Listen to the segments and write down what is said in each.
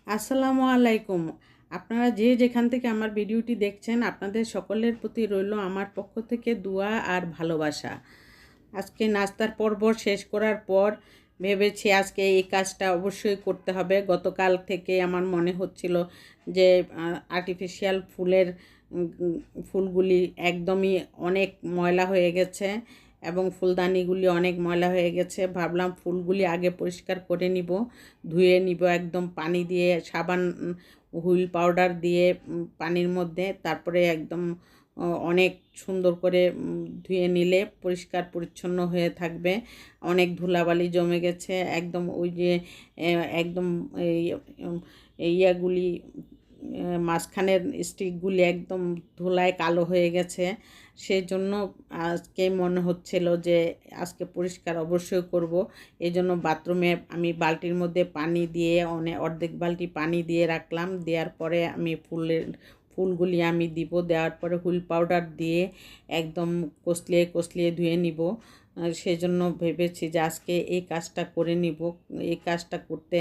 আসসালামু আলাইকুম। আপনারা যে যেখান থেকে আমার ভিডিওটি দেখছেন আপনাদের সকলের প্রতি রইল আমার পক্ষ থেকে দোয়া আর ভালোবাসা। আজকে নাস্তার পর্ব শেষ করার পর ভেবেছি আজকে এই কাজটা অবশ্যই করতে হবে। গতকাল থেকে আমার মনে হচ্ছিল যে আর্টিফিশিয়াল ফুলের ফুলগুলি একদমই অনেক ময়লা হয়ে গেছে এবং ফুলদানিগুলি অনেক ময়লা হয়ে গেছে। ভাবলাম ফুলগুলি আগে পরিষ্কার করে নিব, ধুয়ে নিব একদম পানি দিয়ে, সাবান হুইল পাউডার দিয়ে পানির মধ্যে, তারপরে একদম অনেক সুন্দর করে ধুয়ে নিলে পরিষ্কার পরিচ্ছন্ন হয়ে থাকবে। অনেক ধুলাবালি জমে গেছে একদম, ওই যে একদম ইয়াগুলি মাঝখানের স্টিকগুলি একদম ধুলায় কালো হয়ে গেছে। সেই জন্য আজকে মনে হচ্ছিল যে আজকে পরিষ্কার অবশ্যই করব। এই জন্য বাথরুমে আমি বালতির মধ্যে পানি দিয়ে অর্ধেক বালতি পানি দিয়ে রাখলাম। দেওয়ার পরে আমি ফুলগুলি আমি দিব। দেওয়ার পরে হুইল পাউডার দিয়ে একদম কষলিয়ে ধুয়ে নিব। সেজন্য ভেবেছি যে আজকে এই কাজটা করে নিব। এই কাজটা করতে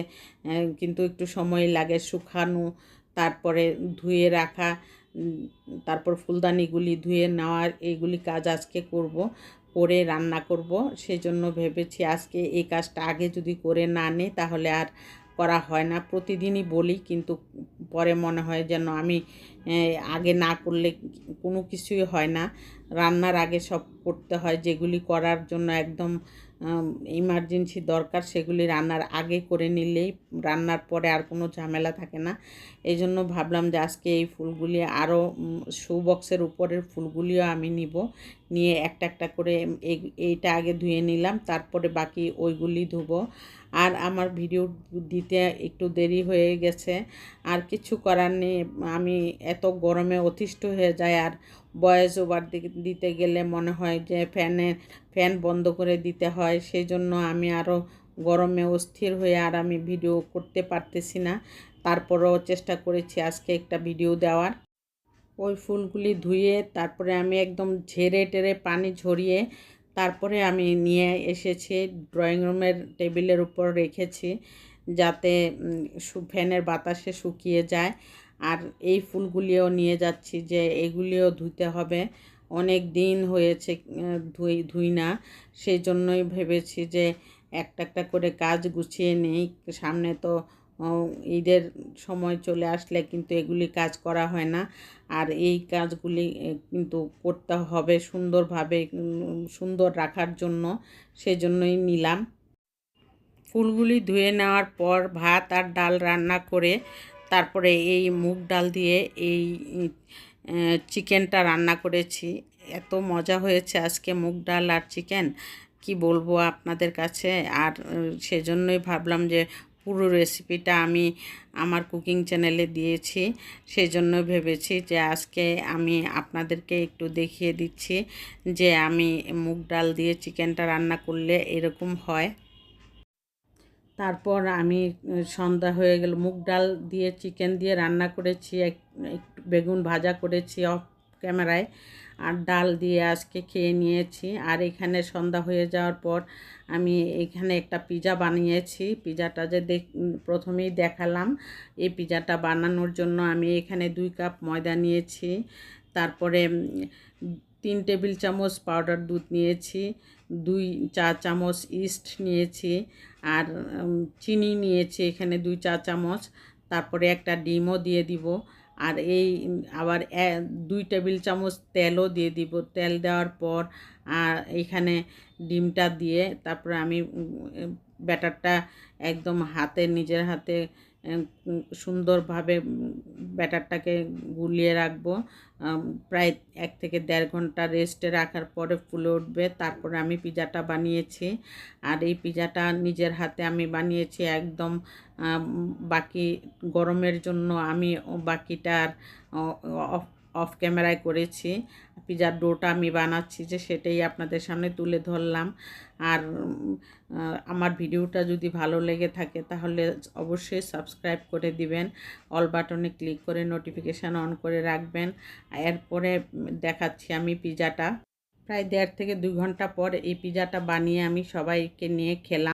কিন্তু একটু সময় লাগে, শুকানো, তারপরে ধুয়ে রাখা, তারপর ফুলদানিগুলি ধুয়ে নেওয়ার, এইগুলি কাজ আজকে করব, করে রান্না করব। সেজন্য ভেবেছি আজকে এই কাজটা আগে যদি করে না নিই তাহলে আর করা হয় না। প্রতিদিনই বলি, কিন্তু পরে মনে হয় যেন আমি আগে না করলে কোনো কিছুই হয় না। রান্নার আগে সব করতে হয়, যেগুলি করার জন্য একদম ইমার্জেন্সি দরকার সেগুলি রান্নার আগে করে নিলেই রান্নার পরে আর কোনো ঝামেলা থাকে না। এই জন্য ভাবলাম যে আজকে এই ফুলগুলি আরও শো বক্সের উপরের ফুলগুলিও আমি নিব, নিয়ে একটা একটা করে এইটা আগে ধুয়ে নিলাম, তারপরে বাকি ওইগুলি ধুবো। আর আমার ভিডিও দিতে একটু দেরি হয়ে গেছে, আর কিছু করার নেই। আমি এত গরমে অতিষ্ঠ হয়ে যায়, আর ভয়েস ওভার দিতে গেলে মনে হয় যে ফ্যান বন্ধ করে দিতে হয়। সেই জন্য আমি আরও গরমে অস্থির হয়ে আর আমি ভিডিও করতে পারতেছি না। তারপরেও চেষ্টা করেছি আজকে একটা ভিডিও দেওয়ার। ওই ফুলগুলি ধুয়ে তারপরে আমি একদম ঝেড়ে টেরে পানি ঝরিয়ে তারপরে আমি নিয়ে এসেছি, ড্রয়িং রুমের টেবিলের উপর রেখেছি যাতে ফ্যানের বাতাসে শুকিয়ে যায়। আর এই ফুলগুলিও নিয়ে যাচ্ছি যে এগুলিও ধুতে হবে, অনেক দিন হয়েছে ধুই না। সেই জন্যই ভেবেছি যে একটা একটা করে কাজ গুছিয়ে নেই। সামনে তো ঈদের সময় চলে আসলে কিন্তু এগুলি কাজ করা হয় না। আর এই কাজগুলি কিন্তু করতে হবে সুন্দরভাবে, সুন্দর রাখার জন্য। সেজন্যই নিলাম। ফুলগুলি ধুয়ে নেওয়ার পর ভাত আর ডাল রান্না করে তারপরে এই মুগ ডাল দিয়ে এই চিকেনটা রান্না করেছি। এত মজা হয়েছে আজকে মুগ ডাল আর চিকেন, কি বলবো আপনাদের কাছে। আর সেজন্যই ভাবলাম যে পুরো রেসিপিটা আমি আমার কুকিং চ্যানেলে দিয়েছি। সেজন্য ভেবেছি যে আজকে আমি আপনাদেরকে একটু দেখিয়ে দিচ্ছি যে আমি মুগ ডাল দিয়ে চিকেনটা রান্না করলে এরকম হয়। তারপর আমি সন্ধ্যা হয়ে গেল, মুগ ডাল দিয়ে চিকেন দিয়ে রান্না করেছি, একটু বেগুন ভাজা করেছি অফ ক্যামেরায়, আর ডাল দিয়ে আজকে খেয়ে নিয়েছি। আর এখানে সন্ধ্যা হয়ে যাওয়ার পর আমি এখানে একটা পিজা বানিয়েছি। পিজাটা যে প্রথমেই দেখালাম, এই পিজাটা বানানোর জন্য আমি এখানে 2 কাপ ময়দা নিয়েছি, তারপরে 3 টেবিল চামচ পাউডার দুধ নিয়েছি, 2 চা চামচ ইস্ট নিয়েছি, আর চিনি নিয়েছি এখানে 2 চা চামচ, তারপরে একটা ডিমও দিয়ে দিব। আর এই আবার 2 টেবিল চামচ তেলও দিয়ে দিব। তেল দেওয়ার পর আর এইখানে ডিমটা দিয়ে তারপরে আমি ব্যাটারটা একদম নিজের হাতে সুন্দরভাবে ব্যাটারটাকে গুলিয়ে রাখবো। প্রায় 1 থেকে 1.5 ঘন্টা রেস্টে রাখার পরে ফুলে উঠবে। তারপরে আমি পিজাটা বানিয়েছি। আর এই পিজাটা নিজের হাতে আমি বানিয়েছি একদম। বাকি গরমের জন্য আমি বাকিটা অফ অফ ক্যামেরায় করেছি। পিজার ডোটা আমি বানাচ্ছি যে সেটাই আপনাদের সামনে তুলে ধরলাম। আর আমার ভিডিওটা যদি ভালো লেগে থাকে তাহলে অবশ্যই সাবস্ক্রাইব করে দিবেন, অল বাটনে ক্লিক করে নোটিফিকেশান অন করে রাখবেন। এরপরে দেখাচ্ছি আমি পিজাটা। প্রায় 1.5 থেকে 2 ঘন্টা পর এই পিজাটা বানিয়ে আমি সবাইকে নিয়ে খেলাম।